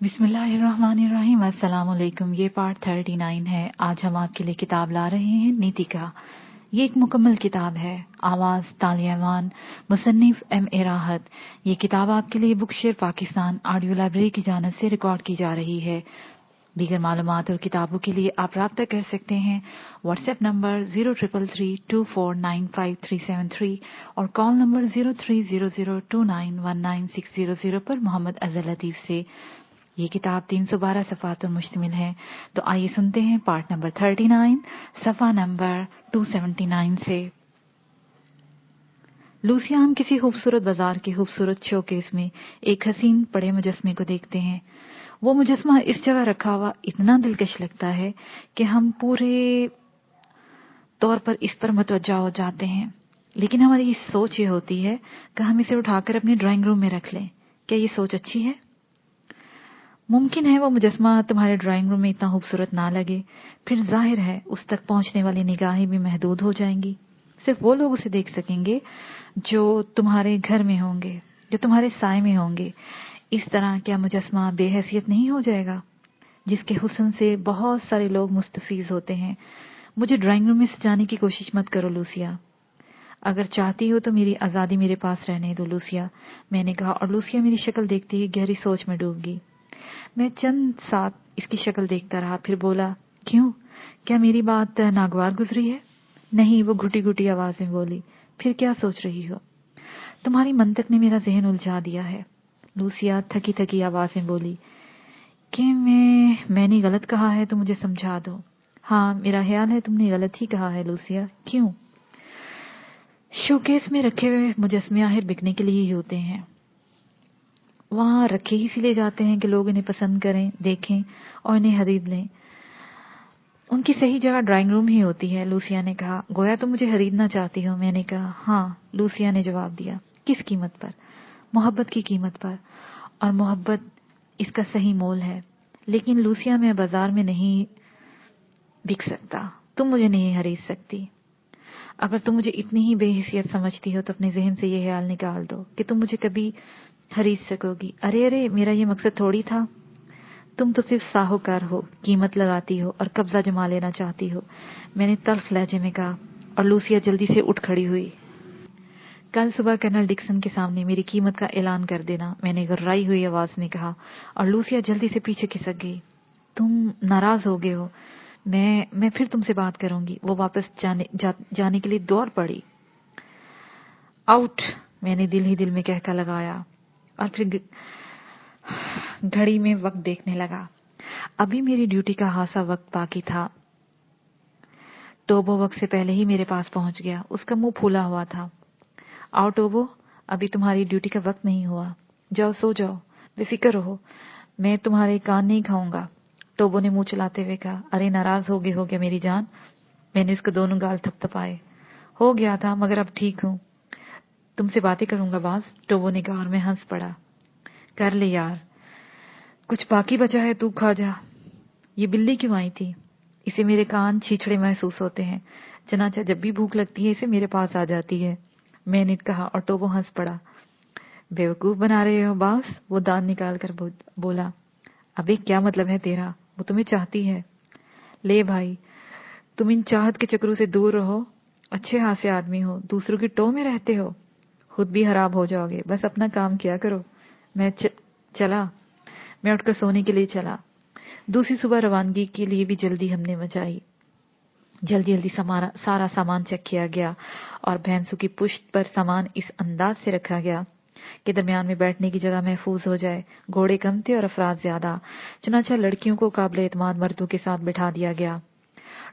बिस्मिल्लाहिर्रहमानिर्रहीम। अस्सलाम वालेकुम। ये पार्ट 39 है। आज हम आपके लिए किताब ला रहे हैं नीति का। ये एक मुकम्मल किताब है। आवाज़ तालियावान, मुसन्निफ M.A. राहत। ये किताब आपके लिए book share Pakistan audio library की जानिब से रिकॉर्ड की जा रही है। दीगर मालूमात और किताबों के लिए आप राब्ता कर सकते हैं व्हाट्सएप नंबर 0333249537 और कॉल नंबर 0300291960 पर मोहम्मद अजहर लतीफ़ से। ये किताब 312 सफ़ात पर मुश्तमिल है। तो आइए सुनते हैं पार्ट नंबर 39 सफ़ा नंबर 279 से। लूसिया, हम किसी खूबसूरत बाजार के खूबसूरत शोकेस में एक हसीन पड़े मुजस्मे को देखते हैं। वो मुजस्मा इस जगह रखा हुआ इतना दिलकश लगता है कि हम पूरे तौर पर इस पर मुतवज्जा हो जाते हैं। लेकिन हमारी सोच ये होती है कि हम इसे उठाकर अपने ड्राइंग रूम में रख लें। क्या ये सोच अच्छी है? मुमकिन है वो मुजस्मा तुम्हारे ड्राइंग रूम में इतना खूबसूरत ना लगे, फिर जाहिर है उस तक पहुंचने वाली निगाहें भी महदूद हो जाएंगी। सिर्फ वो लोग उसे देख सकेंगे जो तुम्हारे घर में होंगे, जो तुम्हारे साए में होंगे। इस तरह क्या मुजस्मा बेहैसियत नहीं हो जाएगा, जिसके हुस्न से बहुत सारे लोग मुस्तफीज होते हैं? मुझे ड्राइंग रूम में सजाने की कोशिश मत करो लूसिया। अगर चाहती हो तो मेरी आज़ादी मेरे पास रहने दो लूसिया, मैंने कहा, और लूसिया मेरी शक्ल देखते ही गहरी सोच में डूब गई। मैं चंद साथ इसकी शक्ल देखता रहा, फिर बोला, क्यों, क्या मेरी बात नागवार गुजरी है? नहीं, वो घुटी घुटी आवाज में बोली। फिर क्या सोच रही हो? तुम्हारी मंतक ने मेरा जहन उलझा दिया है। लूसिया थकी थकी आवाज में बोली कि मैंने गलत कहा है तो मुझे समझा दो। हाँ, मेरा ख्याल है तुमने गलत ही कहा है लूसिया। क्यों? शोकेस में रखे हुए मुजस्मे आखिर बिकने के लिए ही होते हैं। वहां रखे ही इसीलिए जाते हैं कि लोग इन्हें पसंद करें, देखें और इन्हें खरीद लें। उनकी सही जगह ड्राइंग रूम ही होती है। लूसिया ने कहा, गोया तुम मुझे खरीदना चाहती हो? मैंने कहा, हाँ। लूसिया ने जवाब दिया, किस कीमत पर? मोहब्बत की कीमत पर, और मोहब्बत इसका सही मोल है। लेकिन लूसिया, मैं बाजार में नहीं बिक सकता, तुम मुझे नहीं खरीद सकती। अगर तुम मुझे इतनी ही बेहिसियत समझती हो तो अपने जहन से ये ख्याल निकाल दो कि तुम मुझे कभी खरीद सकोगी। अरे अरे, मेरा ये मकसद थोड़ी था। तुम तो सिर्फ साहूकार हो, कीमत लगाती हो और कब्जा जमा लेना चाहती हो, मैंने तल्ख लहजे में कहा, और लूसिया जल्दी से उठ खड़ी हुई। कल सुबह कर्नल डिक्सन के सामने मेरी कीमत का ऐलान कर देना, मैंने घर्राई हुई आवाज में कहा, और लूसिया जल्दी से पीछे खिसक गई। तुम नाराज हो गए हो? मैं फिर तुमसे बात करूंगी। वो वापस जाने के लिए दौड़ पड़ी। आउट, मैंने दिल ही दिल में कहका लगाया और फिर घड़ी में वक्त देखने लगा। अभी मेरी ड्यूटी का खासा वक्त बाकी था। टोबो वक्त से पहले ही मेरे पास पहुंच गया। उसका मुंह फूला हुआ था। आओ टोबो, अभी तुम्हारी ड्यूटी का वक्त नहीं हुआ। जाओ सो जाओ, बेफिक्र रहो, मैं तुम्हारे कान नहीं खाऊंगा। टोबो ने मुंह चलाते हुए कहा। अरे नाराज हो गया मेरी जान? मैंने उसके दोनों गाल थपथपाए। हो गया था, मगर अब ठीक हूं। तुमसे बातें करूंगा बास, टोबो ने कहा, और मैं हंस पड़ा। कर ले यार, कुछ बाकी बचा है, तू खा जा। ये बिल्ली क्यों आई थी? इसे मेरे कान छीछड़े महसूस होते हैं। चनाचा जब भी भूख लगती है इसे मेरे पास आ जाती है, मैंने कहा, और टोबो हंस पड़ा। बेवकूफ बना रहे हो बास, वो दांत निकाल कर बोला। अबे क्या मतलब है तेरा? वो तुम्हें चाहती है। ले भाई, तुम इन चाहत के चक्रों से दूर रहो। अच्छे खासे आदमी हो, दूसरों की टो में रहते हो, खुद भी खराब हो जाओगे। बस अपना काम किया करो। मैं उठकर सोने के लिए चला। दूसरी सुबह रवानगी के लिए भी जल्दी हमने मचाई। जल्दी जल्दी सारा सामान चेक किया गया और भैंसों की पुश्त पर सामान इस अंदाज से रखा गया कि दरमियान में बैठने की जगह महफूज हो जाए। घोड़े कम थे और अफराद ज्यादा, चुनाचा लड़कियों को काबिल एतमाद मर्दों के साथ बैठा दिया गया।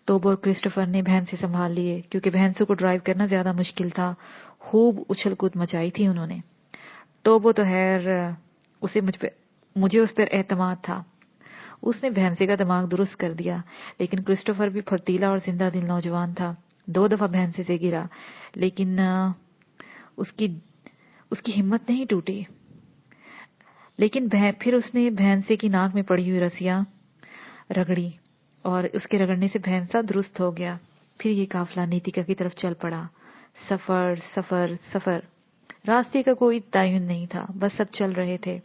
टोबो और क्रिस्टोफर ने भैंसे संभाल लिए, क्योंकि भैंसों को ड्राइव करना ज्यादा मुश्किल था। खूब उछल कूद मचाई थी उन्होंने। टोबो तो खैर, मुझे उस पर एतमाद था। उसने भैंसे का दिमाग दुरुस्त कर दिया। लेकिन क्रिस्टोफर भी फर्तीला और जिंदा दिल नौजवान था। 2 दफा भैंसे से गिरा, लेकिन उसकी हिम्मत नहीं टूटी। लेकिन फिर उसने भैंसे की नाक में पड़ी हुई रस्सियां रगड़ी और उसके रगड़ने से भैंसा दुरुस्त हो गया। फिर ये काफिला नीतिका की तरफ चल पड़ा। सफर सफर सफर, रास्ते का कोई तयन नहीं था, बस सब चल रहे थे।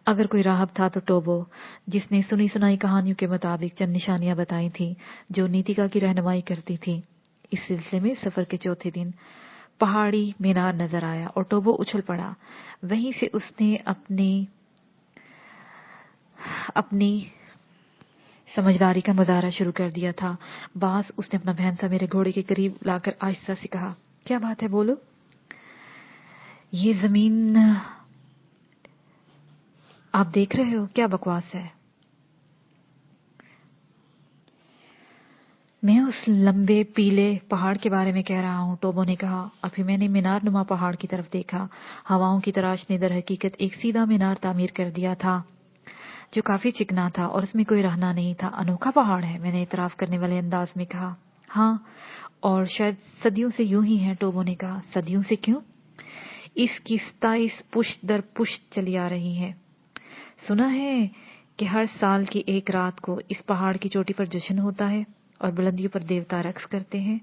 अगर कोई राहब था तो टोबो, जिसने सुनी सुनाई कहानियों के मुताबिक चंद निशानियां बताई थी जो नीतिका की रहनुमाई करती थी। इस सिलसिले में सफर के चौथे दिन पहाड़ी मीनार नजर आया और टोबो उछल पड़ा। वहीं से उसने अपनी समझदारी का मुजाहरा शुरू कर दिया था। बास, उसने अपना भैंसा मेरे घोड़े के करीब लाकर आहिस्ता से कहा, क्या बात है, बोलो। ये जमीन आप देख रहे हो, क्या बकवास है। मैं उस लंबे पीले पहाड़ के बारे में कह रहा हूं, टोबो ने कहा। और फिर मैंने मीनार नुमा पहाड़ की तरफ देखा। हवाओं की तराश ने दर हकीकत एक सीधा मीनार तामीर कर दिया था जो काफी चिकना था और उसमें कोई रहना नहीं था। अनोखा पहाड़ है, मैंने इतराफ करने वाले अंदाज में कहा। हाँ, और शायद सदियों से यूं ही है, टोबो ने कहा। सदियों से क्यों? इसकी 27 पुश्त दर पुश्त चली आ रही है। सुना है कि हर साल की एक रात को इस पहाड़ की चोटी पर जश्न होता है और बुलंदियों पर देवता रक्स करते हैं।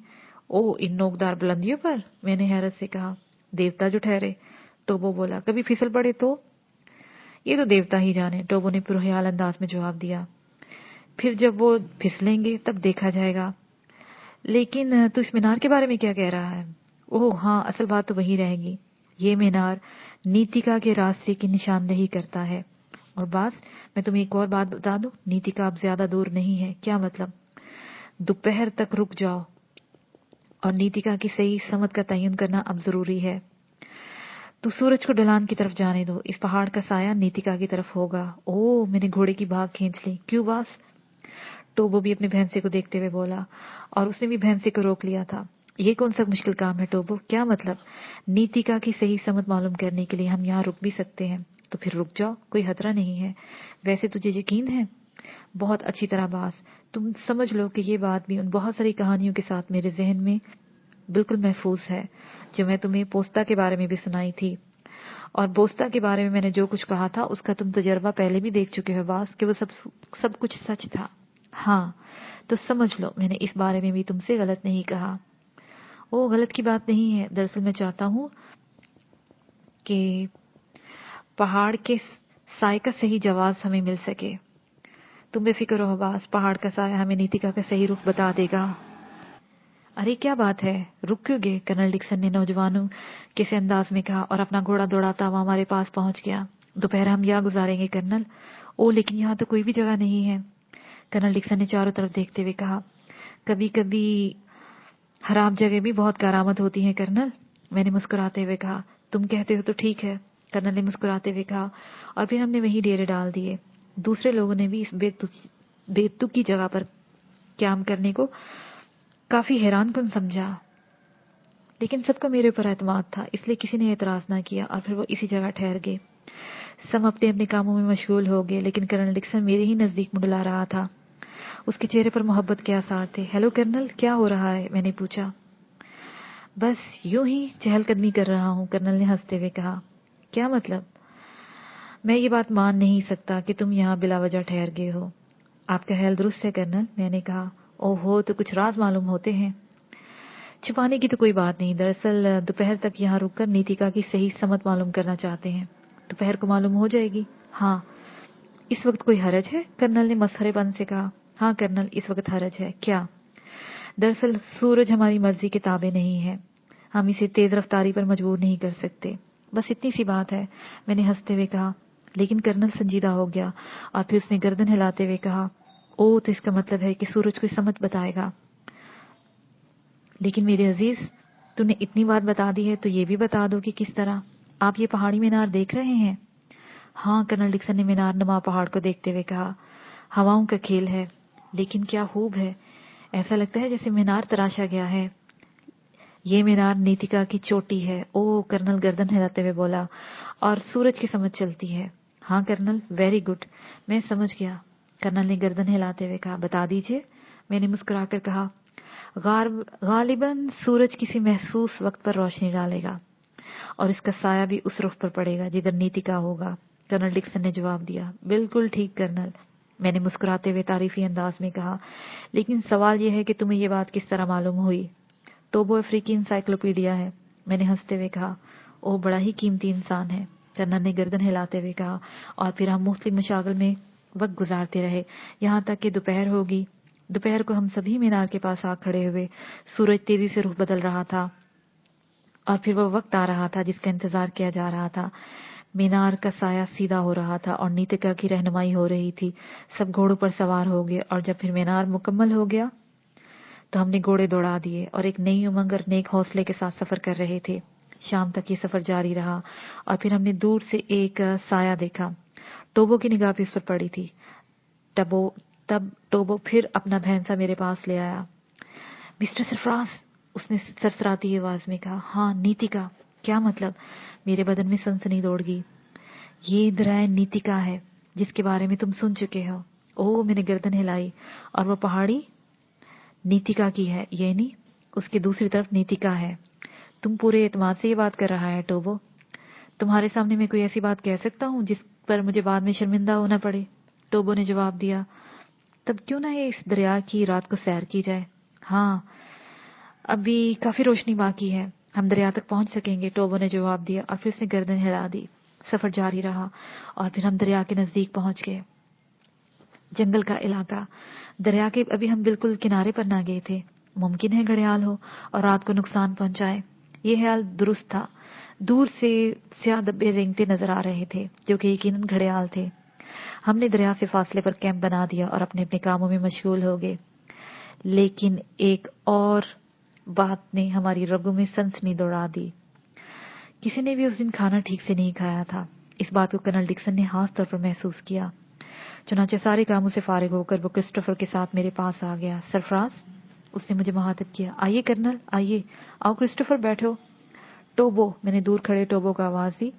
ओ, इन नोकदार बुलंदियों पर? मैंने हैरत से कहा। देवता जो ठहरे, टोबो बोला। कभी फिसल पड़े तो? ये तो देवता ही जाने, टोबो ने पुरख्याल अंदाज में जवाब दिया। फिर जब वो फिसलेंगे तब देखा जाएगा। लेकिन तू इस मीनार के बारे में क्या कह रहा है? ओह हाँ, असल बात तो वही रहेगी। ये मीनार नीतिका के रास्ते की निशानदेही करता है। और बास, मैं तुम्हें एक और बात बता दूं, नीतिका अब ज्यादा दूर नहीं है। क्या मतलब? दोपहर तक रुक जाओ और नीतिका की सही समत का तयन करना अब जरूरी है। तो सूरज को ढलान की तरफ जाने दो, इस पहाड़ का साया नीतिका की तरफ होगा। ओह, मैंने घोड़े की भाग खींच ली। क्यों बास? टोबो भी अपने भैंसे को देखते हुए बोला, और उसने भी भैंसे को रोक लिया था। ये कौन सा मुश्किल काम है टोबो? क्या मतलब? नीतिका की सही समत मालूम करने के लिए हम यहाँ रुक भी सकते हैं। तो फिर रुक जाओ, कोई खतरा नहीं है। वैसे तुझे यकीन है? बहुत अच्छी तरह बास। तुम समझ लो कि ये बात भी उन बहुत सारी कहानियों के साथ मेरे जहन में बिल्कुल महफूज है जो मैं तुम्हें पोस्ता के बारे में भी सुनाई थी। और बोस्ता के बारे में मैंने जो कुछ कहा था उसका तुम तजर्बा पहले भी देख चुके हो बास, कि वो सब कुछ सच था। हाँ, तो समझ लो मैंने इस बारे में भी तुमसे गलत नहीं कहा। वो गलत की बात नहीं है। दरअसल मैं चाहता हूं कि पहाड़ के साय का सही जवाब हमें मिल सके। तुम बेफिक्र रहो बास, पहाड़ का साया हमें नीतिका का सही रुख बता देगा। अरे क्या बात है, रुक क्यों गए? कर्नल डिक्सन ने नौजवानों किसी अंदाज में कहा और अपना घोड़ा दौड़ाता हुआ हमारे पास पहुंच गया। दोपहर हम यहाँ गुजारेंगे कर्नल। ओ, लेकिन यहाँ तो कोई भी जगह नहीं है, कर्नल डिक्सन ने चारों तरफ देखते हुए कहा। कभी कभी खराब जगह भी बहुत करामत होती है कर्नल, मैंने मुस्कुराते हुए कहा। तुम कहते हो तो ठीक है, कर्नल ने मुस्कुराते हुए कहा। और फिर हमने वही डेरे डाल दिए। दूसरे लोगों ने भी इस बेतुकी जगह पर क्याम करने को काफी हैरान कुन समझा, लेकिन सबका मेरे ऊपर एतमाद था, इसलिए किसी ने एतराज ना किया और फिर वो इसी जगह ठहर गए। सब अपने अपने कामों में मशगूल हो गए, लेकिन कर्नल डिक्सन मेरे ही नजदीक मुंडला रहा था। उसके चेहरे पर मोहब्बत के आसार थे। हेलो कर्नल, क्या हो रहा है? मैंने पूछा। बस यूं ही चहलकदमी कर रहा हूं, कर्नल ने हंसते हुए कहा। क्या मतलब? मैं ये बात मान नहीं सकता कि तुम यहाँ बिला वजह ठहर गए हो। आपका ख्याल दुरुस्त है कर्नल, मैंने कहा। ओहो, तो कुछ राज मालूम होते हैं। छुपाने की तो कोई बात नहीं, दरअसल दोपहर तक यहाँ रुककर नीतिका की सही समत मालूम करना चाहते हैं। दोपहर को मालूम हो जाएगी। हाँ, इस वक्त कोई हरज है? कर्नल ने मसखरेपन से कहा। हाँ कर्नल, इस वक्त हरज है। क्या? दरअसल सूरज हमारी मर्जी के ताबे नहीं है, हम इसे तेज रफ्तारी पर मजबूर नहीं कर सकते। बस इतनी सी बात है, मैंने हंसते हुए कहा। लेकिन कर्नल संजीदा हो गया और फिर उसने गर्दन हिलाते हुए कहा। ओ, तो इसका मतलब है कि सूरज कोई समत बताएगा। लेकिन मेरे अजीज, तूने इतनी बात बता दी है तो ये भी बता दो कि किस तरह। आप ये पहाड़ी मीनार देख रहे हैं? हाँ, कर्नल डिक्सन ने मीनार नुमा पहाड़ को देखते हुए कहा। हवाओं का खेल है, लेकिन क्या खूब है। ऐसा लगता है जैसे मीनार तराशा गया है। ये मीनार नीतिका की चोटी है। ओ, कर्नल गर्दन हिलाते हुए बोला। और सूरज की समझ चलती है। हाँ कर्नल, वेरी गुड, मैं समझ गया, कर्नल ने गर्दन हिलाते हुए कहा। बता दीजिए, मैंने मुस्कुराकर कहा। गालिबन सूरज किसी महसूस वक्त पर रोशनी डालेगा और इसका साया भी उस रुख पर पड़ेगा जिधर नीतिका होगा, कर्नल डिक्सन ने जवाब दिया। बिल्कुल ठीक कर्नल, मैंने मुस्कुराते हुए तारीफी अंदाज में कहा। लेकिन सवाल यह है कि तुम्हें यह बात किस तरह मालूम हुई? टोबो अफ्रीकी इंसाइक्लोपीडिया है, मैंने हंसते हुए कहा। ओह, बड़ा ही कीमती इंसान है। कर्नल ने गर्दन हिलाते हुए कहा। और फिर हम मुख्तलिफ मशागल में वक्त गुजारते रहे, यहाँ तक कि दोपहर होगी। दोपहर को हम सभी मीनार के पास आ खड़े हुए। सूरज तेजी से रुख बदल रहा था और फिर वो वक्त आ रहा था जिसका इंतजार किया जा रहा था। मीनार का साया सीधा हो रहा था और नीतिका की रहनुमाई हो रही थी। सब घोड़ों पर सवार हो गए और जब फिर मीनार मुकम्मल हो गया तो हमने घोड़े दौड़ा दिए और एक नई उमंग और नेक हौसले के साथ सफर कर रहे थे। शाम तक ये सफर जारी रहा और फिर हमने दूर से एक साया देखा। टोबो की निगाह भी उस पर पड़ी थी। तब टोबो फिर अपना भैंसा मेरे पास ले आया। मिस्टर सरफराज, उसने सरसराती हुई आवाज में कहा। हाँ नीतिका, क्या मतलब? मेरे बदन में सनसनी दौड़ गई। ये दरिया नीतिका है जिसके बारे में तुम सुन चुके हो। ओह, मैंने गर्दन हिलाई। और वो पहाड़ी नीतिका की है, ये नहीं, उसके दूसरी तरफ नीतिका है। तुम पूरे एतमाद से ये बात कर रहा है टोबो? तुम्हारे सामने मैं कोई ऐसी बात कह सकता हूँ जिस पर मुझे बाद में शर्मिंदा होना पड़े? टोबो ने जवाब दिया। तब क्यों ना ये इस दरिया की रात को सैर की जाए? हाँ, अभी काफी रोशनी बाकी है, हम दरिया तक पहुंच सकेंगे, टोबो ने जवाब दिया और फिर उसने गर्दन हिला दी। सफर जारी रहा और फिर हम दरिया के नजदीक पहुंच गए। जंगल का इलाका, दरिया के अभी हम बिल्कुल किनारे पर ना गए थे। मुमकिन है घड़ियाल हो और रात को नुकसान पहुंचाए। ये ख्याल दुरुस्त था। दूर से स्याह धब्बे रेंगते नजर आ रहे थे जो कि यकीनन घड़ियाल थे। हमने दरिया से फासले पर कैंप बना दिया और अपने अपने कामों में मशगूल हो गए। लेकिन एक और बात ने हमारी रगों में सनसनी दौड़ा दी। किसी ने भी उस दिन खाना ठीक से नहीं खाया था। इस बात को कर्नल डिक्सन ने खास तौर पर महसूस किया। चुनांचे सारे कामों से फारिग होकर वो क्रिस्टोफर के साथ मेरे पास आ गया। सरफराज, उसने मुझे मुखातिब किया। आइए कर्नल, आइए। आओ क्रिस्टोफर, बैठो। टोबो, मैंने दूर खड़े टोबो को आवाज दी,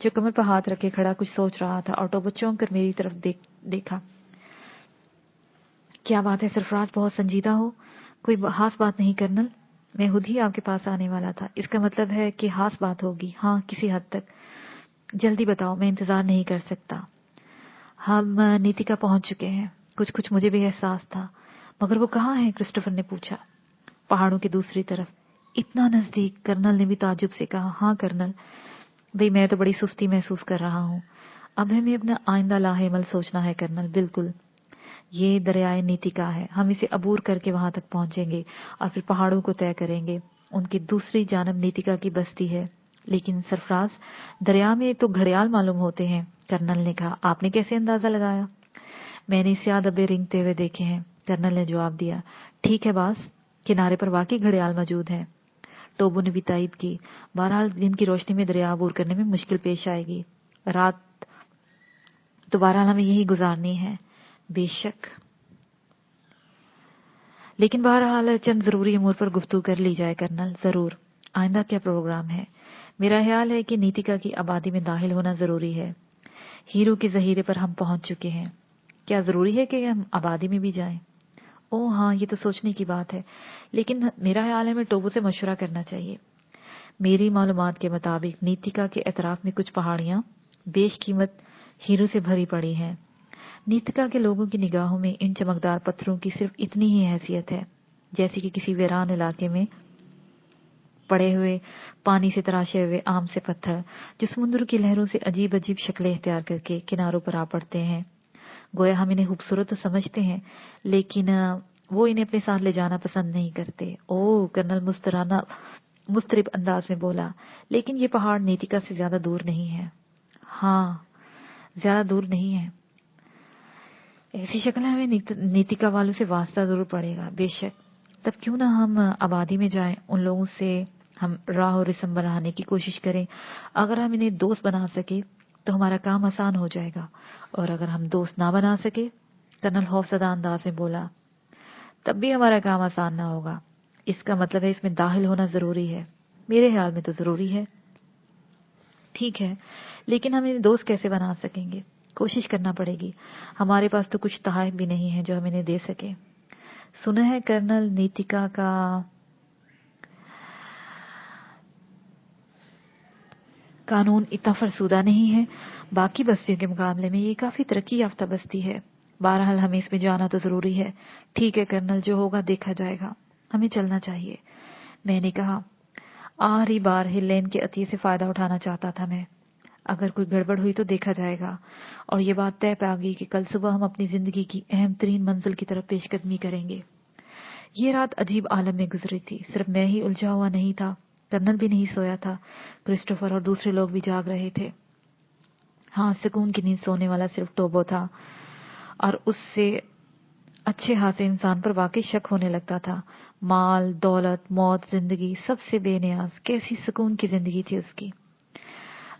जो कमर पर हाथ रखे खड़ा कुछ सोच रहा था। और टोबो चौंक कर मेरी तरफ देखा। क्या बात है सरफराज, बहुत संजीदा हो? कोई खास बात नहीं कर्नल, मैं खुद ही आपके पास आने वाला था। इसका मतलब है कि खास बात होगी। हाँ, किसी हद तक। जल्दी बताओ, मैं इंतजार नहीं कर सकता। हम नीतिका पहुंच चुके हैं। कुछ कुछ मुझे भी एहसास था। मगर वो कहाँ है? क्रिस्टोफर ने पूछा। पहाड़ों की दूसरी तरफ। इतना नजदीक? कर्नल ने भी ताज्जुब से कहा। हाँ कर्नल, भाई मैं तो बड़ी सुस्ती महसूस कर रहा हूँ। अब हमें अपना आइंदा लाहेमल सोचना है कर्नल। बिल्कुल, ये दरियाए नीतिका है। हम इसे अबूर करके वहां तक पहुंचेंगे और फिर पहाड़ों को तय करेंगे। उनकी दूसरी जानब नीतिका की बस्ती है। लेकिन सरफराज, दरिया में तो घड़ियाल मालूम होते हैं, कर्नल ने कहा। आपने कैसे अंदाजा लगाया? मैंने स्याह धब्बे रेंगते हुए देखे हैं, कर्नल ने जवाब दिया। ठीक है बास, किनारे पर वाकई घड़ियाल मौजूद है। टोबो ने भी तायद की। बहरहाल दिन की रोशनी में दरिया अबूर करने में मुश्किल पेश आएगी। रात तो बहरहाल हमें यही गुजारनी है। बेशक, लेकिन बहरहाल चंद जरूरी अमूर पर गुफ्तगू कर ली जाए कर्नल। जरूर। आइंदा क्या प्रोग्राम है? मेरा ख्याल है कि नीतिका की आबादी में दाखिल होना जरूरी है। हीरो के जहीरे पर हम पहुंच चुके हैं। क्या जरूरी है कि हम आबादी में भी जाएं? ओह हाँ, ये तो सोचने की बात है। लेकिन मेरा ख्याल है हमें टोबो से मशवरा करना चाहिए। मेरी मालूमात के मुताबिक नीतिका के एतराफ में कुछ पहाड़ियां बेशकीमत हीरो से भरी पड़ी हैं। नीतिका के लोगों की निगाहों में इन चमकदार पत्थरों की सिर्फ इतनी ही हैसियत है जैसे कि किसी वीरान इलाके में पड़े हुए पानी से तराशे हुए आम से पत्थर जो समुद्र की लहरों से अजीब अजीब शक्लें इख्तियार करके किनारों पर आ पड़ते हैं। गोया हम इन्हें खूबसूरत तो समझते हैं, लेकिन वो इन्हें अपने साथ ले जाना पसंद नहीं करते। ओह, कर्नल मुस्तरिब अंदाज में बोला। लेकिन ये पहाड़ नीतिका से ज्यादा दूर नहीं है। हाँ, ज्यादा दूर नहीं है। ऐसी शक्ल है हमें नीतिका वालों से वास्ता जरूर पड़ेगा। बेशक। तब क्यों ना हम आबादी में जाएं, उन लोगों से हम राह और रिस्म बनाने की कोशिश करें। अगर हम इन्हें दोस्त बना सके तो हमारा काम आसान हो जाएगा, और अगर हम दोस्त ना बना सके, कर्नल खौफजदा अंदाज में बोला, तब भी हमारा काम आसान ना होगा। इसका मतलब है इसमें दाखिल होना जरूरी है। मेरे ख्याल में तो जरूरी है। ठीक है, लेकिन हम इन्हें दोस्त कैसे बना सकेंगे? कोशिश करना पड़ेगी। हमारे पास तो कुछ तोहफे भी नहीं है जो हम इन्हें दे सके। सुना है कर्नल, नीतिका का कानून इतना फरसूदा नहीं है। बाकी बस्तियों के मुकाबले में ये काफी तरक्की याफ्ता बस्ती है। बहरहाल हमें इसमें जाना तो जरूरी है। ठीक है कर्नल, जो होगा देखा जाएगा। हमें चलना चाहिए, मैंने कहा। आखिरी बार हिलेन के अतिये से फायदा उठाना चाहता था मैं। अगर कोई गड़बड़ हुई तो देखा जाएगा, और ये बात तय पा गई कि कल सुबह हम अपनी जिंदगी की अहम तरीन मंजिल की तरफ पेशकदमी करेंगे। ये रात अजीब आलम में गुजरी थी। सिर्फ मैं ही उलझा हुआ नहीं था, कर्नल भी नहीं सोया था, क्रिस्टोफर और दूसरे लोग भी जाग रहे थे। हाँ, सुकून की नींद सोने वाला सिर्फ टोबो था, और उससे अच्छे खासे इंसान पर वाकई शक होने लगता था। माल, दौलत, मौत, जिंदगी सबसे बेनियाज, कैसी सुकून की जिंदगी थी उसकी।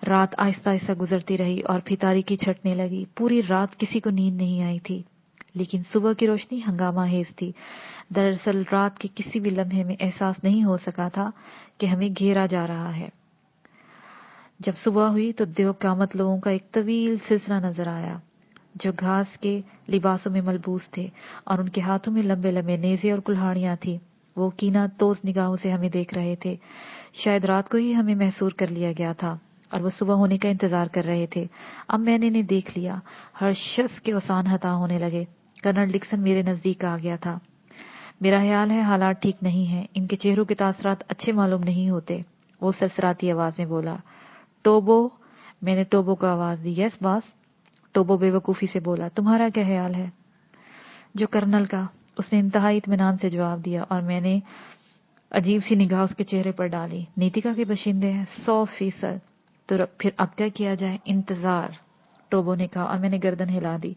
रात आहिस्ता आहिस्ता गुजरती रही और फिर तारीकी छटने लगी। पूरी रात किसी को नींद नहीं आई थी, लेकिन सुबह की रोशनी हंगामा हेज थी। दरअसल रात के किसी भी लम्हे में एहसास नहीं हो सका था कि हमें घेरा जा रहा है। जब सुबह हुई तो देव कामत लोगों का एक तवील सिलसिला नजर आया, जो घास के लिबासों में मलबूस थे और उनके हाथों में लंबे लंबे नेज़े और कुल्हाड़ियां थी। वो कीना तोस निगाहों से हमें देख रहे थे। शायद रात को ही हमें महसूर कर लिया गया था और वो सुबह होने का इंतजार कर रहे थे। अब मैंने इन्हें देख लिया। हर शख्स के औसान हता होने लगे। कर्नल डिक्सन मेरे नजदीक आ गया था। मेरा ख्याल है हालात ठीक नहीं है, इनके चेहरों के तासरात अच्छे मालूम नहीं होते। वो सरसराती आवाज में बोला, टोबो। मैंने टोबो को आवाज दी। Yes boss. टोबो बेवकूफी से बोला, तुम्हारा क्या ख्याल है? जो कर्नल का, उसने इंतहाई इत्मीनान से जवाब दिया, और मैंने अजीब सी निगाह उसके चेहरे पर डाली। नीतिका के बशिंदे हैं 100%। तो फिर अब क्या किया जाए? इंतजार, टोबो ने कहा, और मैंने गर्दन हिला दी।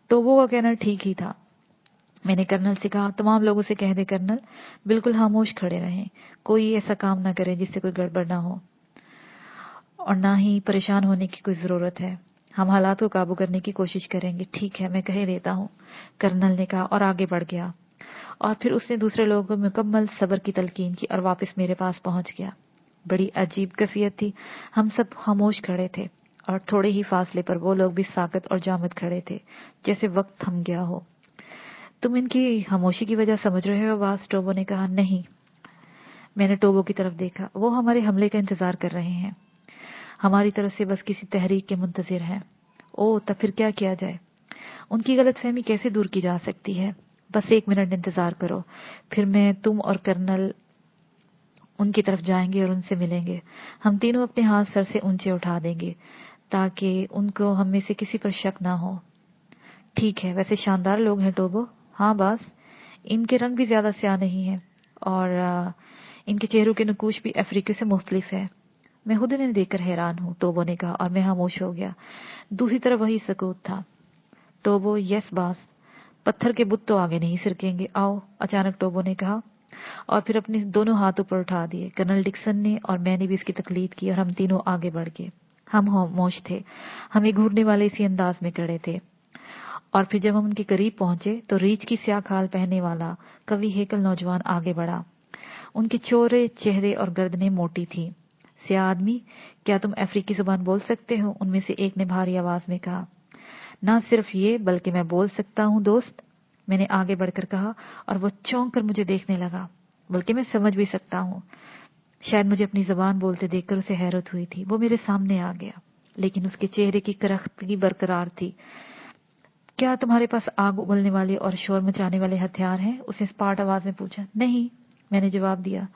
टोबो का कहना ठीक ही था। मैंने कर्नल से कहा, तमाम लोगों से कह दे कर्नल, बिल्कुल खामोश खड़े रहें, कोई ऐसा काम ना करे जिससे कोई गड़बड़ ना हो, और ना ही परेशान होने की कोई जरूरत है। हम हालात को काबू करने की कोशिश करेंगे। ठीक है, मैं कह देता हूँ, कर्नल ने कहा और आगे बढ़ गया। और फिर उसने दूसरे लोगों को मुकम्मल सब्र की तलकीन की और वापस मेरे पास पहुंच गया। बड़ी अजीब कैफियत थी। हम सब खामोश खड़े थे और थोड़े ही फासले पर वो लोग भी साकत और जामद खड़े थे, जैसे वक्त थम गया हो। तुम इनकी खामोशी की वजह समझ रहे हो बास? टोबो ने कहा। नहीं। मैंने टोबो की तरफ देखा। वो हमारे हमले का इंतजार कर रहे हैं, हमारी तरफ से बस किसी तहरीक के मुंतजिर हैं। ओ, तब फिर क्या किया जाए? उनकी गलतफहमी कैसे दूर की जा सकती है? बस 1 मिनट इंतजार करो, फिर मैं, तुम और कर्नल उनकी तरफ जाएंगे और उनसे मिलेंगे। हम तीनों अपने हाथ सर से ऊंचे उठा देंगे ताकि उनको हम में से किसी पर शक ना हो। ठीक है, वैसे शानदार लोग हैं टोबो। हाँ बास, इनके रंग भी ज्यादा स्याह नहीं है, और इनके चेहरों के नकूश भी अफ्रीकी से मुख्तलिफ है। मैं खुद इन्हें देखकर हैरान हूँ, टोबो ने कहा, और मैं खामोश हो गया। दूसरी तरफ वही सकूत था। टोबो, यस बास, पत्थर के बुत तो आगे नहीं सिरकेंगे, आओ, अचानक टोबो ने कहा, और फिर अपने दोनों हाथ ऊपर उठा दिए। कर्नल डिक्सन ने और मैंने भी इसकी तकलीद की और हम तीनों आगे बढ़ गए। हम खामोश थे, हमें घूरने वाले इसी अंदाज में खड़े थे। और फिर जब हम उनके करीब पहुंचे तो रीछ की स्याह खाल पहनने वाला कवि हेकल नौजवान आगे बढ़ा। उनके चौड़े चेहरे और गर्दनें मोटी थी। स्याह आदमी, क्या तुम अफ्रीकी जुबान बोल सकते हो? उनमें से एक ने भारी आवाज में कहा। ना सिर्फ ये, बल्कि मैं बोल सकता हूँ दोस्त, मैंने आगे बढ़कर कहा, और वो चौंक कर मुझे देखने लगा। बल्कि मैं समझ भी सकता हूँ। शायद मुझे अपनी जबान बोलते देखकर उसे हैरत हुई थी। वो मेरे सामने आ गया, लेकिन उसके चेहरे की करख्तगी बरकरार थी। क्या तुम्हारे पास आग उगलने वाले और शोर मचाने वाले हथियार हैं? उसने स्पार्ट आवाज में पूछा। नहीं, मैंने जवाब दिया।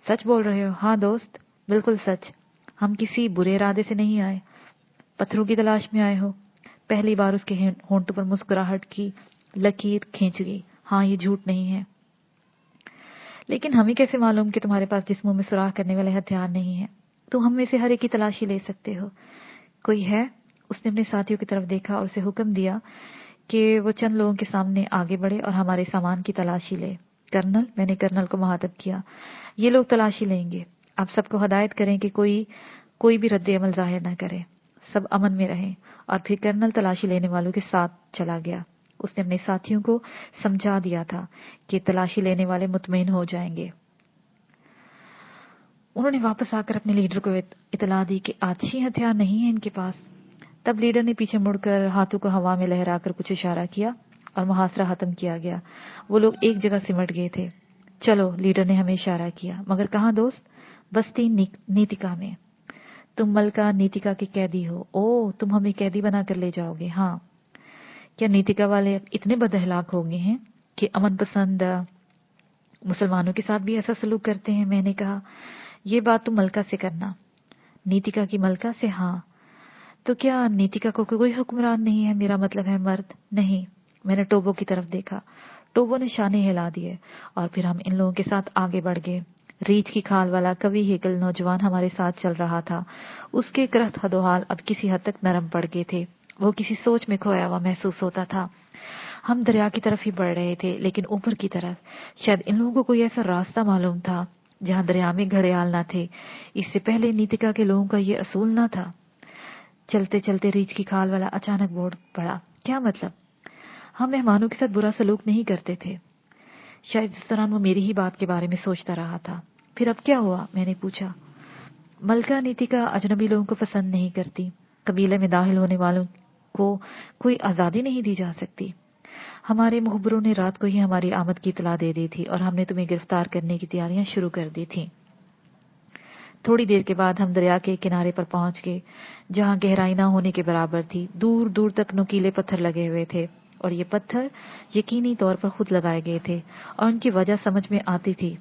सच बोल रहे हो? हाँ दोस्त, बिल्कुल सच। हम किसी बुरे इरादे से नहीं आए। पत्थरों की तलाश में आए हो? पहली बार उसके होंठों पर मुस्कुराहट की लकीर खींच गई। हाँ, ये झूठ नहीं है। लेकिन हमें कैसे मालूम कि तुम्हारे पास जिस्मों में सुराख करने वाले हथियार नहीं है? तुम हम में से हर एक की तलाशी ले सकते हो। कोई है? उसने अपने साथियों की तरफ देखा और उसे हुक्म दिया कि वो चंद लोगों के सामने आगे बढ़े और हमारे सामान की तलाशी ले। कर्नल, मैंने कर्नल को मुखातब किया, ये लोग तलाशी लेंगे। आप सबको हदायत करें कि कोई भी रद्द अमल जाहिर ना करे, सब अमन में रहें। और फिर कर्नल तलाशी लेने वालों के साथ चला गया। उसने अपने साथियों को समझा दिया था कि तलाशी लेने वाले मुतमईन हो जाएंगे। उन्होंने वापस आकर अपने लीडर को इतला दी कि आतिशी हथियार नहीं है इनके पास। तब लीडर ने पीछे मुड़कर हाथों को हवा में लहराकर कुछ इशारा किया और मुहासरा खत्म किया गया। वो लोग एक जगह सिमट गए थे। चलो, लीडर ने हमें इशारा किया। मगर कहाँ दोस्त? बस्ती नीतिका में। तुम मलका नीतिका के कैदी हो। ओ, तुम हमें कैदी बना कर ले जाओगे? हाँ। क्या नीतिका वाले इतने बदअखलाक हो गए हैं कि अमन पसंद मुसलमानों के साथ भी ऐसा सलूक करते हैं? मैंने कहा, ये बात तुम मलका से करना। नीतिका की मलका से? हाँ। तो क्या नीतिका को कोई हुक्मरान नहीं है? मेरा मतलब है मर्द नहीं। मैंने टोबो की तरफ देखा। टोबो ने शाने हिला दिए और फिर हम इन लोगों के साथ आगे बढ़ गए। रीछ की खाल वाला कवि हेकल नौजवान हमारे साथ चल रहा था। उसके कृत हदोहाल अब किसी हद तक नरम पड़ गए थे। वो किसी सोच में खोया हुआ महसूस होता था। हम दरिया की तरफ ही बढ़ रहे थे, लेकिन ऊपर की तरफ। शायद इन लोगों को कोई ऐसा रास्ता मालूम था जहां दरिया में घड़ियाल ना थे। इससे पहले नीतिका के लोगों का ये असूल ना था। चलते चलते रीछ की खाल वाला अचानक बोल पड़ा, क्या मतलब? हम मेहमानों के साथ बुरा सलूक नहीं करते थे। शायद इस दौरान वो मेरी ही बात के बारे में सोचता रहा था। फिर अब क्या हुआ? मैंने पूछा। मलका नीतिका अजनबी लोगों को पसंद नहीं करती। कबीले में दाखिल होने वालों को कोई आजादी नहीं दी जा सकती। हमारे मुखबरों ने रात को ही हमारी आमद की इतला दे दी थी और हमने तुम्हें गिरफ्तार करने की तैयारियां शुरू कर दी थी। थोड़ी देर के बाद हम दरिया के किनारे पर पहुंच गए, जहां गहराई ना होने के बराबर थी। दूर दूर तक नुकीले पत्थर लगे हुए थे और ये पत्थर यकीनी तौर पर खुद लगाए गए थे और उनकी वजह समझ में आती थी।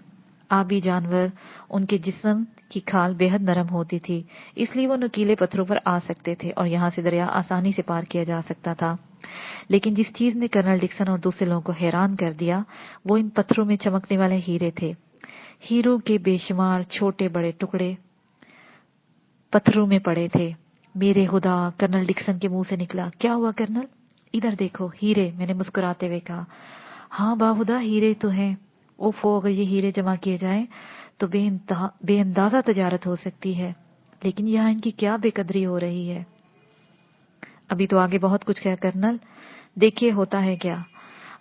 आबी जानवर, उनके जिस्म की खाल बेहद नरम होती थी, इसलिए वो नुकीले पत्थरों पर आ सकते थे और यहां से दरिया आसानी से पार किया जा सकता था। लेकिन जिस चीज ने कर्नल डिक्सन और दूसरे लोगों को हैरान कर दिया, वो इन पत्थरों में चमकने वाले हीरे थे। हीरों के बेशुमार छोटे बड़े टुकड़े पत्थरों में पड़े थे। मेरे खुदा! कर्नल डिक्सन के मुंह से निकला। क्या हुआ कर्नल? इधर देखो, हीरे, मैंने मुस्कुराते हुए कहा। हाँ बाहुदा, हीरे तो हैं। ओफो, अगर ये हीरे जमा किए जाएं तो बेअंदाजा तजारत हो सकती है, लेकिन यहाँ इनकी क्या बेकदरी हो रही है। अभी तो आगे बहुत कुछ है कर्नल, देखिए होता है क्या।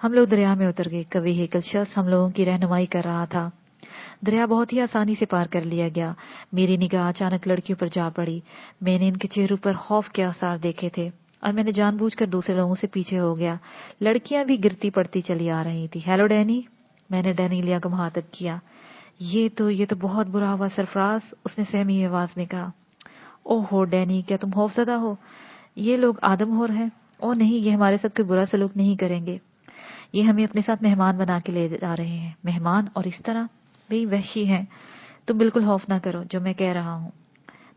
हम लोग दरिया में उतर गए। कवि हेकल शख्स हम लोगों की रहनुमाई कर रहा था। दरिया बहुत ही आसानी से पार कर लिया गया। मेरी निगाह अचानक लड़कियों पर जा पड़ी। मैंने इनके चेहरों पर खौफ के आसार देखे थे और मैंने जानबूझकर दूसरे लोगों से पीछे हो गया। लड़कियां भी गिरती पड़ती चली आ रही थी। हेलो डैनी, मैंने डैनीलिया को मुखातब किया। ये तो बहुत बुरा हुआ सरफराज, उसने सहमी आवाज में कहा। ओहो डैनी, क्या तुम खौफजदा हो? ये लोग आदमखोर हैं। ओ नहीं, ये हमारे साथ कोई बुरा सलूक नहीं करेंगे। ये हमें अपने साथ मेहमान बना के ले जा रहे हैं। मेहमान? और इस तरह? वे वहशी हैं। तुम बिल्कुल खौफ ना करो जो मैं कह रहा हूँ।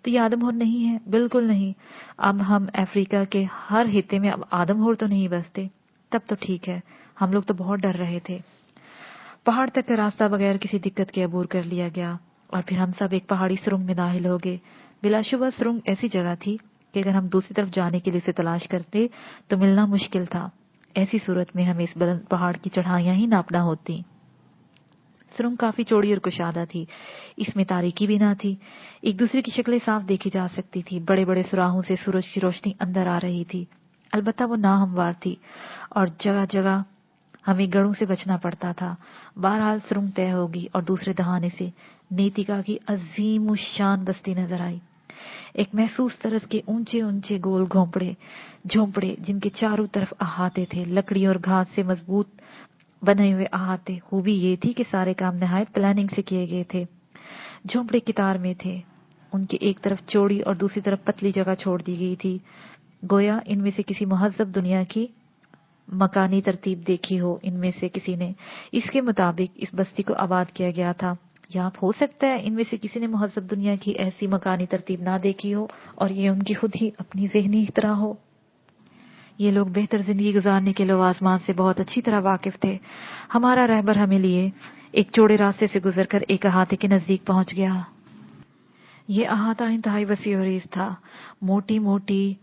तो ये आदमखोर नहीं है? बिल्कुल नहीं। अब हम अफ्रीका के हर हिस्से में अब आदमखोर तो नहीं बसते। तब तो ठीक है, हम लोग तो बहुत डर रहे थे। पहाड़ तक का रास्ता बगैर किसी दिक्कत के अबूर कर लिया गया और फिर हम सब एक पहाड़ी सुरंग में दाखिल हो गए। बिलाशुबा सुरंग ऐसी जगह थी कि अगर हम दूसरी तरफ जाने के लिए उसे तलाश करते तो मिलना मुश्किल था। ऐसी सूरत में हमें इस बुलंद पहाड़ की चढ़ाइयां ही नापना होती। सुरंग काफी चौड़ी और कुशादा थी। इसमें तारीकी भी ना थी। एक दूसरे की शक्लें साफ देखी जा सकती थी। बड़े बड़े सुराहों से सूरज की रोशनी अंदर आ रही थी। अलबत्ता वो नाहमवार थी और जगह जगह हमें गढ़ों से बचना पड़ता था। बहरहाल सुरंग तय होगी और दूसरे दहाने से नीतिका की अजीम शान बस्ती नजर आई। एक महसूस तरस के ऊंचे ऊंचे गोल झोंपड़े जिनके चारों तरफ अहाते थे, लकड़ी और घास से मजबूत बने हुए अहाते। खूबी ये थी कि सारे काम निहायत प्लानिंग से किए गए थे। झोंपड़े कितार में थे। उनके एक तरफ चौड़ी और दूसरी तरफ पतली जगह छोड़ दी गई थी, गोया इनमें से किसी महज़्ज़ब दुनिया की मकानी तरतीब देखी हो इनमें से किसी ने। इसके मुताबिक इस बस्ती को आबाद किया गया था। या हो सकता है इनमें से किसी ने महज़्ज़ब दुनिया की ऐसी मकानी तरतीब ना देखी हो और ये उनकी खुद ही अपनी ज़हनी इख्तरा हो। ये लोग बेहतर जिंदगी गुजारने के लवाजमान से बहुत अच्छी तरह वाकिफ थे। हमारा रहबर हमें लिए एक चौड़े रास्ते से गुजरकर एक अहाते के नजदीक पहुंच गया। ये अहाता इंतहाई वसी और रेज़ था। मोटी मोटी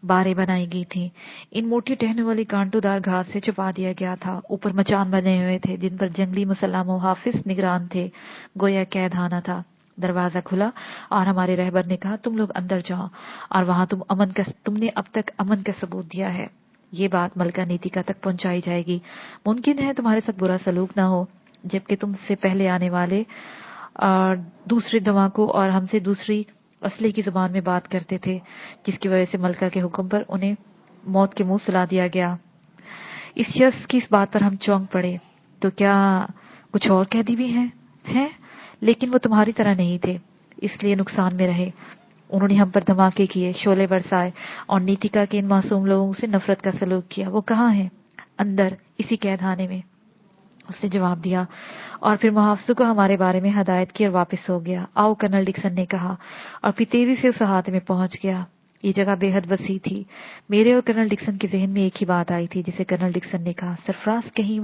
बारें बनाई गई थी। इन मोटी टहने वाली कांटोदार घास से छुपा दिया गया था। ऊपर मचान बने हुए थे जिन पर जंगली मुसल्लाम हाफिज निगरान थे। गोया कैदखाना था। दरवाजा खुला और हमारे रहबर ने कहा, तुम लोग अंदर जाओ और वहां तुमने अब तक अमन का सबूत दिया है। ये बात मलका नीतिका तक पहुंचाई जाएगी। मुमकिन है तुम्हारे साथ बुरा सलूक ना हो, जबकि तुमसे पहले आने वाले दूसरे दमाको और हमसे दूसरी असली की जुबान में बात करते थे, जिसकी वजह से मलका के हुक्म पर उन्हें मौत के मुंह सुला दिया गया। इस शख्स की इस बात पर हम चौंक पड़े। तो क्या कुछ और कैदी भी हैं? लेकिन वो तुम्हारी तरह नहीं थे, इसलिए नुकसान में रहे। उन्होंने हम पर धमाके किए, शोले बरसाए और नीतिका के इन मासूम लोगों से नफरत का सलूक किया। वो कहाँ हैं? अंदर, इसी कैदखाने में, उसने जवाब दिया और फिर मुहाफिज को हमारे बारे में हदायत की और वापस हो गया। आओ, कर्नल डिक्सन ने कहा और फिर तेजी से उस अहाते में पहुंच गया। یہ جگہ بے حد وسیع تھی. میرے اور کرنل ڈکسن کے ذہن میں ایک ہی بات آئی تھی جسے کرنل ڈکسن نے کہا, سرفراز کہیں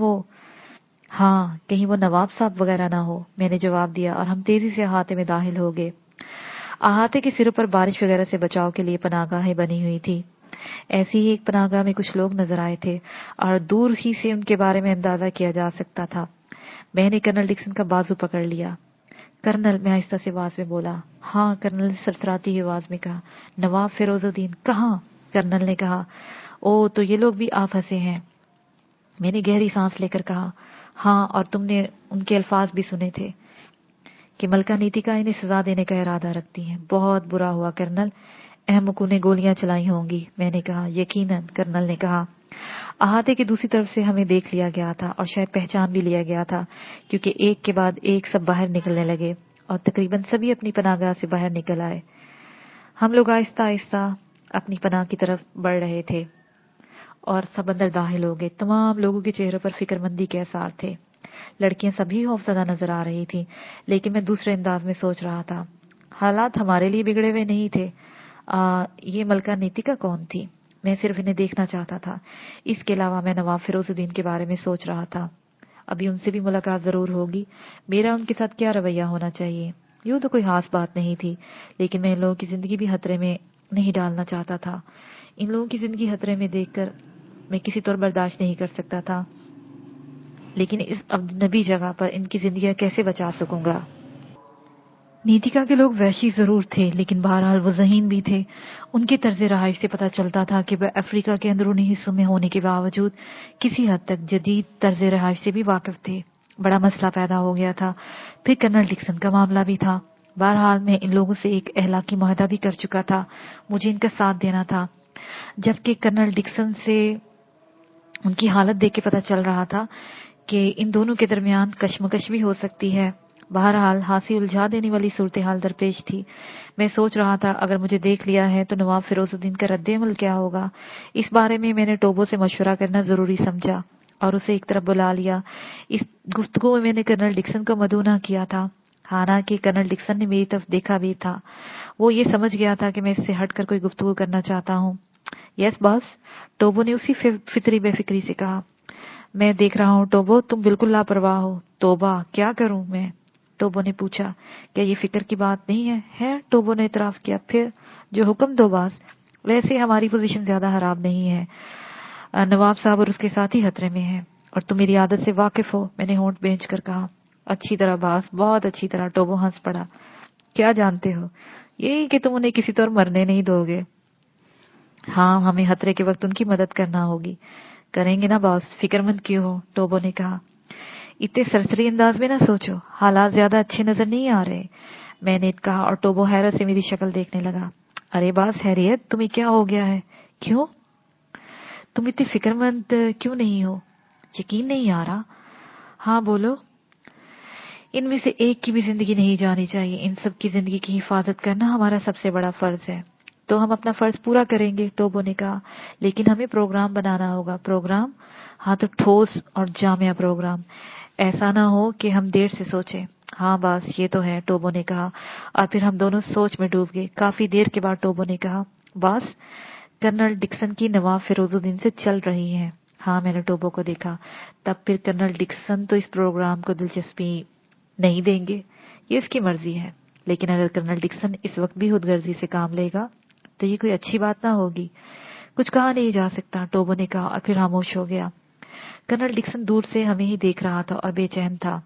وہ نواب صاحب وغیرہ نہ ہو. میں نے جواب دیا اور ہم تیزی سے احاطے میں داخل ہو گئے. احاطے کے سروں پر بارش وغیرہ سے بچاؤ کے لیے پناہ گاہیں بنی ہوئی تھی. ایسی ہی ایک پناہ گاہ میں کچھ لوگ نظر آئے تھے اور دور ہی سے ان کے بارے میں اندازہ کیا جا سکتا تھا. میں نے کرنل ڈکسن کا بازو پکڑ لیا. کرنل, میں آہستہ سے آواز میں بولا. ہاں, کرنل نے سرسراتی ہوئی آواز میں کہا. نواب فیروز الدین کہاں؟ کرنل نے کہا. او, تو یہ لوگ بھی آ پھنسے ہیں. میں نے گہری سانس لے کر کہا. ہاں, اور تم نے ان کے الفاظ بھی سنے تھے کہ ملکہ نیتیکا انہیں سزا دینے کا ارادہ رکھتی ہیں. بہت برا ہوا کرنل, احمقوں نے گولیاں چلائی ہوں گی. میں نے کہا. یقیناً, کرنل نے کہا. احاطے کی دوسری طرف سے ہمیں دیکھ لیا گیا تھا اور شاید پہچان بھی لیا گیا تھا, کیونکہ ایک کے بعد ایک سب باہر نکلنے لگے اور تقریباً سبھی اپنی پناہ گاہ سے باہر نکل آئے. ہم لوگ آہستہ آہستہ اپنی پناہ کی طرف بڑھ رہے تھے اور سب اندر داخل ہو گئے. تمام لوگوں کے چہروں پر فکر مندی کے آثار تھے. لڑکیاں سبھی خوفزدہ نظر آ رہی تھیں, لیکن میں دوسرے انداز میں سوچ رہا تھا. حالات ہمارے لیے بگڑے ہوئے نہیں تھے. یہ ملکہ نیتیکا کون تھی؟ میں صرف انہیں دیکھنا چاہتا تھا. اس کے علاوہ میں نواب فیروز الدین کے بارے میں سوچ رہا تھا. ابھی ان سے بھی ملاقات ضرور ہوگی. میرا ان کے ساتھ کیا رویہ ہونا چاہیے؟ یوں تو کوئی خاص بات نہیں تھی, لیکن میں ان لوگوں کی زندگی بھی خطرے میں نہیں ڈالنا چاہتا تھا. ان لوگوں کی زندگی خطرے میں دیکھ کر میں کسی طور برداشت نہیں کر سکتا تھا, لیکن اس اجنبی جگہ پر ان کی زندگیاں کیسے بچا سکوں گا؟ نیتیکا کے لوگ وحشی ضرور تھے, لیکن بہرحال وہ ذہین بھی تھے. ان کے طرز رہائش سے پتہ چلتا تھا کہ وہ افریقہ کے اندرونی حصوں میں ہونے کے باوجود کسی حد تک جدید طرز رہائش سے بھی واقف تھے. بڑا مسئلہ پیدا ہو گیا تھا. پھر کرنل ڈکسن کا معاملہ بھی تھا. بہرحال میں ان لوگوں سے ایک اخلاقی معاہدہ بھی کر چکا تھا, مجھے ان کا ساتھ دینا تھا. جبکہ کرنل ڈکسن سے ان کی حالت دیکھ کے پتہ چل رہا تھا کہ ان دونوں کے درمیان کشمکش بھی ہو سکتی ہے. بہرحال ہانسی الجھا دینے والی صورتحال درپیش تھی. میں سوچ رہا تھا اگر مجھے دیکھ لیا ہے تو نواب فیروز الدین کا رد عمل کیا ہوگا. اس بارے میں نے ٹوبو سے مشورہ کرنا ضروری سمجھا اور اسے ایک طرف بلا لیا. اس گفتگو میں نے کرنل ڈکسن کو مدعو نہ کیا تھا, حالانکہ کرنل ڈکسن نے میری طرف دیکھا بھی تھا. وہ یہ سمجھ گیا تھا کہ میں اس سے ہٹ کر کوئی گفتگو کرنا چاہتا ہوں. یس باس, ٹوبو نے اسی فطری بے فکری سے کہا. میں دیکھ رہا ہوں ٹوبو, تم بالکل لاپرواہ ہو. توبہ, کیا کروں میں؟ ٹوبو نے پوچھا. کیا یہ فکر کی بات نہیں ہے؟ ٹوبو نے اعتراف کیا. پھر جو حکم دو باس. ویسے ہماری پوزیشن زیادہ خراب نہیں ہے. نواب صاحب اور اس کے ساتھ ہی خطرے میں ہیں اور تم میری عادت سے واقف ہو. میں نے ہونٹ بھینچ کر کہا. اچھی طرح باس, بہت اچھی طرح. ٹوبو ہنس پڑا. کیا جانتے ہو؟ یہی کہ تم انہیں کسی طور مرنے نہیں دو گے. ہاں, ہمیں خطرے کے وقت ان کی مدد کرنا ہوگی. کریں گے نا باس, فکر مند کیوں ہو؟ ٹوبو نے کہا. اتنے سرسری انداز میں نہ سوچو, حالات زیادہ اچھے نظر نہیں آ رہے. میں نے کہا اور ٹوبو حیرت سے میری شکل دیکھنے لگا. ارے باس خیریت, تمہیں کیا ہو گیا ہے؟ کیوں تم اتنی فکر مند کیوں نہیں ہو؟ یقین نہیں آ رہا. ہاں بولو. ان میں سے ایک کی بھی زندگی نہیں جانی چاہیے. ان سب کی زندگی کی حفاظت کرنا ہمارا سب سے بڑا فرض ہے. تو ہم اپنا فرض پورا کریں گے, ٹوبو نے کہا. لیکن ہمیں پروگرام بنانا ہوگا. پروگرام؟ ہاں, تو ٹھوس اور جامع پروگرام. ایسا نہ ہو کہ ہم دیر سے سوچیں. ہاں باس, یہ تو ہے, ٹوبو نے کہا. اور پھر ہم دونوں سوچ میں ڈوب گئے. کافی دیر کے بعد ٹوبو نے کہا. باس, کرنل ڈکسن کی نواب فیروز الدین سے چل رہی ہے. ہاں, میں نے ٹوبو کو دیکھا. تب پھر کرنل ڈکسن تو اس پروگرام کو دلچسپی نہیں دیں گے. یہ اس کی مرضی ہے. لیکن اگر کرنل ڈکسن اس وقت بھی خود غرضی سے کام لے گا تو یہ کوئی اچھی بات نہ ہوگی. کچھ کہا نہیں جا سکتا, ٹوبو نے کہا اور پھر خاموش ہو گیا. کرنل ڈکسن دور سے ہمیں ہی دیکھ رہا تھا اور بے چین تھا.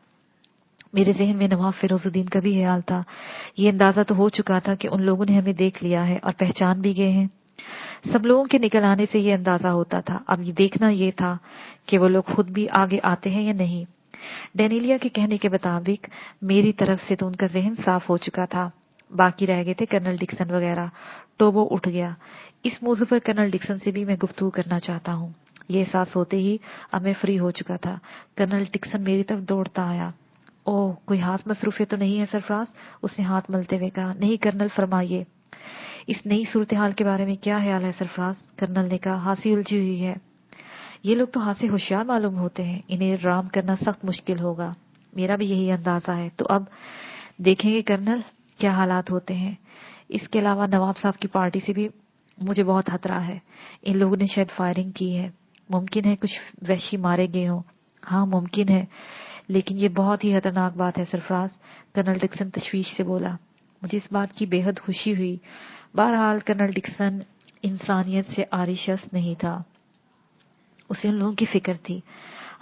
میرے ذہن میں نواب فیروز الدین کا بھی خیال تھا. یہ اندازہ تو ہو چکا تھا کہ ان لوگوں نے ہمیں دیکھ لیا ہے اور پہچان بھی گئے ہیں. سب لوگوں کے نکل آنے سے یہ اندازہ ہوتا تھا. اب یہ دیکھنا یہ تھا کہ وہ لوگ خود بھی آگے آتے ہیں یا نہیں. ڈینیلیا کے کہنے کے مطابق میری طرف سے تو ان کا ذہن صاف ہو چکا تھا. باقی رہ گئے تھے کرنل ڈکسن وغیرہ. ٹوبو اٹھ گیا. اس موضوع پر کرنل ڈکسن سے بھی میں گفتگو کرنا چاہتا ہوں. یہ احساس ہوتے ہی اب میں فری ہو چکا تھا. کرنل ڈکسن میری طرف دوڑتا آیا. اوہ, کوئی ہاتھ مصروفیت تو نہیں ہے سرفراز؟ اس نے ہاتھ ملتے ہوئے کہا. نہیں کرنل, فرمائیے. اس نئی صورتحال کے بارے میں کیا خیال ہے سرفراز؟ کرنل نے کہا. ہانسی الجھی ہوئی ہے. یہ لوگ تو ہاتھ سے ہوشیار معلوم ہوتے ہیں, انہیں رام کرنا سخت مشکل ہوگا. میرا بھی یہی اندازہ ہے. تو اب دیکھیں گے کرنل کیا حالات ہوتے ہیں. اس کے علاوہ نواب صاحب کی پارٹی سے بھی مجھے بہت خطرہ ہے، ان لوگوں نے شاید فائرنگ کی ہے، ممکن ہے کچھ وحشی مارے گئے ہوں، ہاں ممکن ہے، لیکن یہ بہت ہی خطرناک بات ہے سرفراز، کرنل ڈکسن تشویش سے بولا۔ مجھے اس بات کی بے حد خوشی ہوئی۔ بہرحال کرنل ڈکسن انسانیت سے عاری شخص نہیں تھا، اسے ان لوگوں کی فکر تھی۔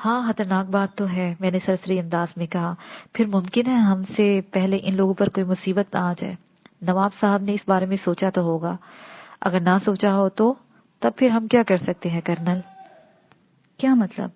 ہاں خطرناک بات تو ہے، میں نے سرسری انداز میں کہا، پھر ممکن ہے ہم سے پہلے ان لوگوں پر کوئی مصیبت نہ آ جائے۔ نواب صاحب نے اس بارے میں سوچا تو ہوگا، اگر نہ سوچا ہو تو تب پھر ہم کیا کر سکتے ہیں کرنل؟ کیا مطلب؟